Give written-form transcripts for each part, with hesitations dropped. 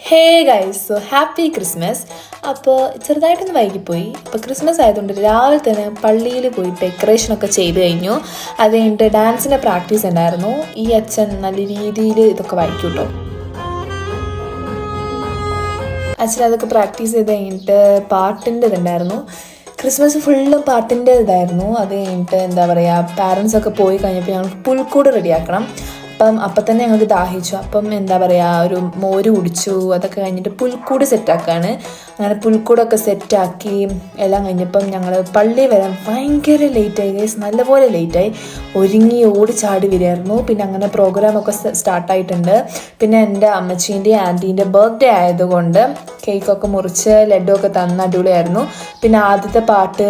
Hey guys, so happy Christmas. അപ്പോൾ ചെറുതായിട്ടൊന്ന് വൈകിപ്പോയി. അപ്പോൾ ക്രിസ്മസ് ആയതുകൊണ്ട് രാവിലെ തന്നെ പള്ളിയിൽ പോയി ഡെക്കറേഷനൊക്കെ ചെയ്ത് കഴിഞ്ഞു. അത് കഴിഞ്ഞിട്ട് ഡാൻസിൻ്റെ പ്രാക്ടീസ് ഉണ്ടായിരുന്നു. ഈ അച്ഛൻ നല്ല രീതിയിൽ ഇതൊക്കെ വായിക്കും കേട്ടോ. അച്ഛൻ അതൊക്കെ പ്രാക്ടീസ് ചെയ്ത് കഴിഞ്ഞിട്ട് പാട്ടിൻ്റെ ഇതുണ്ടായിരുന്നു. ക്രിസ്മസ് ഫുള്ളും പാട്ടിൻ്റെ ഇതായിരുന്നു. അത് കഴിഞ്ഞിട്ട് എന്താ പറയുക, പാരൻസൊക്കെ പോയി കഴിഞ്ഞപ്പോൾ ഞങ്ങൾക്ക് പുൽക്കൂട് റെഡിയാക്കണം. അപ്പം തന്നെ ഞങ്ങൾക്ക് ദാഹിച്ചു. അപ്പം എന്താ പറയുക, ഒരു മോര് കുടിച്ചു. അതൊക്കെ കഴിഞ്ഞിട്ട് പുൽക്കൂട് സെറ്റാക്കുകയാണ്. അങ്ങനെ പുൽക്കൂടൊക്കെ സെറ്റാക്കി എല്ലാം കഴിഞ്ഞപ്പം ഞങ്ങൾ പള്ളി വരാൻ ഭയങ്കര ലേറ്റായി ഗൈസ്, നല്ലപോലെ ലേറ്റായി. ഒരുങ്ങി ഓടി ചാടി വരികയായിരുന്നു. പിന്നെ അങ്ങനെ പ്രോഗ്രാമൊക്കെ സ്റ്റാർട്ടായിട്ടുണ്ട്. പിന്നെ എൻ്റെ അമ്മച്ചീൻ്റെയും ആൻറ്റീൻ്റെ ബർത്ത്ഡേ ആയതുകൊണ്ട് കേക്കൊക്കെ മുറിച്ച് ലഡുവൊക്കെ തന്ന അടിപൊളിയായിരുന്നു. പിന്നെ ആദ്യത്തെ പാട്ട്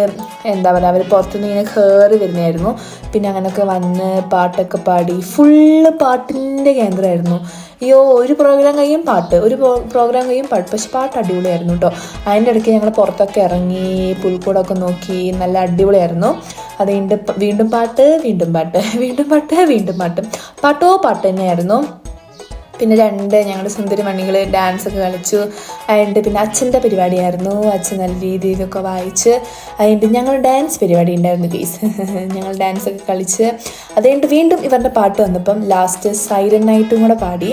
എന്താ പറയുക, അവർ പുറത്തുനിന്ന് ഇങ്ങനെ കയറി വരുന്നതായിരുന്നു. പിന്നെ അങ്ങനെയൊക്കെ വന്ന് പാട്ടൊക്കെ പാടി ഫുള്ള് പാട്ടിൻ്റെ കേന്ദ്രമായിരുന്നു. അയ്യോ, ഒരു പ്രോഗ്രാം കഴിയും പാട്ട്, ഒരു പ്രോഗ്രാം കഴിയും പാട്ട്. പക്ഷെ പാട്ട് അടിപൊളിയായിരുന്നു കേട്ടോ. അതിൻ്റെ ഇടയ്ക്ക് ഞങ്ങൾ പുറത്തൊക്കെ ഇറങ്ങി പുൽക്കൂടൊക്കെ നോക്കി, നല്ല അടിപൊളിയായിരുന്നു. അത് കഴിഞ്ഞിട്ട് വീണ്ടും പാട്ട്, വീണ്ടും പാട്ട്, വീണ്ടും പാട്ട്, വീണ്ടും പാട്ട്, പാട്ട് തന്നെയായിരുന്നു. പിന്നെ ഞങ്ങളുടെ സുന്ദരി മണികൾ ഡാൻസൊക്കെ കളിച്ചു. അതുകൊണ്ട് പിന്നെ അച്ഛൻ്റെ പരിപാടിയായിരുന്നു. അച്ഛൻ നല്ല രീതിയിലൊക്കെ വായിച്ച് അതുകൊണ്ട് ഞങ്ങൾ ഡാൻസ് പരിപാടി ഉണ്ടായിരുന്നു ഗെയ്സ്. ഞങ്ങൾ ഡാൻസൊക്കെ കളിച്ച് അത് കഴിഞ്ഞിട്ട് വീണ്ടും ഇവരുടെ പാട്ട് വന്നപ്പം ലാസ്റ്റ് സൈലന്റ് നൈറ്റും കൂടെ പാടി.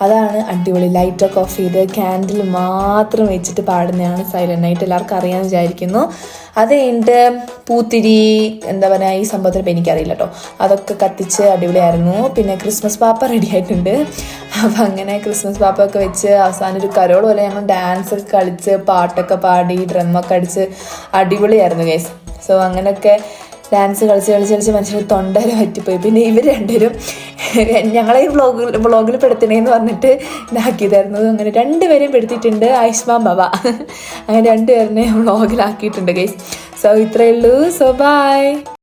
അതാണ് അടിപൊളി. ലൈറ്റൊക്കെ ഓഫ് ചെയ്ത് ക്യാൻഡിൽ മാത്രം വെച്ചിട്ട് പാടുന്നതാണ് സൈലന്റ് നൈറ്റ്. എല്ലാവർക്കും അറിയാമെന്ന് വിചാരിക്കുന്നു. അത് കഴിഞ്ഞിട്ട് പൂത്തിരി എന്താ പറയുക, ഈ സംഭവത്തിൽ എനിക്കറിയില്ല കേട്ടോ. അതൊക്കെ കത്തിച്ച് അടിപൊളിയായിരുന്നു. പിന്നെ ക്രിസ്മസ് പാപ്പ റെഡി ആയിട്ടുണ്ട്. അപ്പം അങ്ങനെ ക്രിസ്മസ് പാപ്പൊക്കെ വെച്ച് അവസാനം ഒരു കരോൾ പോലെ ഞങ്ങൾ ഡാൻസൊക്കെ കളിച്ച് പാട്ടൊക്കെ പാടി ഡ്രമ്മൊക്കെ അടിച്ച് അടിപൊളിയായിരുന്നു ഗൈസ്. സോ അങ്ങനെയൊക്കെ ഡാൻസ് കളിച്ച് മനുഷ്യർ തൊണ്ടയിൽ പറ്റിപ്പോയി. പിന്നെ ഇവർ രണ്ടുപേരും ഞങ്ങളെ ഈ വ്ളോഗിൽ പെടുത്തണേന്ന് പറഞ്ഞിട്ട് ഇതാക്കിയതായിരുന്നു. അങ്ങനെ രണ്ടുപേരെയും പെടുത്തിയിട്ടുണ്ട്, ആയുഷ്മാൻ ബാബ. അങ്ങനെ രണ്ടുപേരിനെ വ്ളോഗിലാക്കിയിട്ടുണ്ട് ഗൈസ്. സോ ഇത്രയേ ഉള്ളൂ. So by.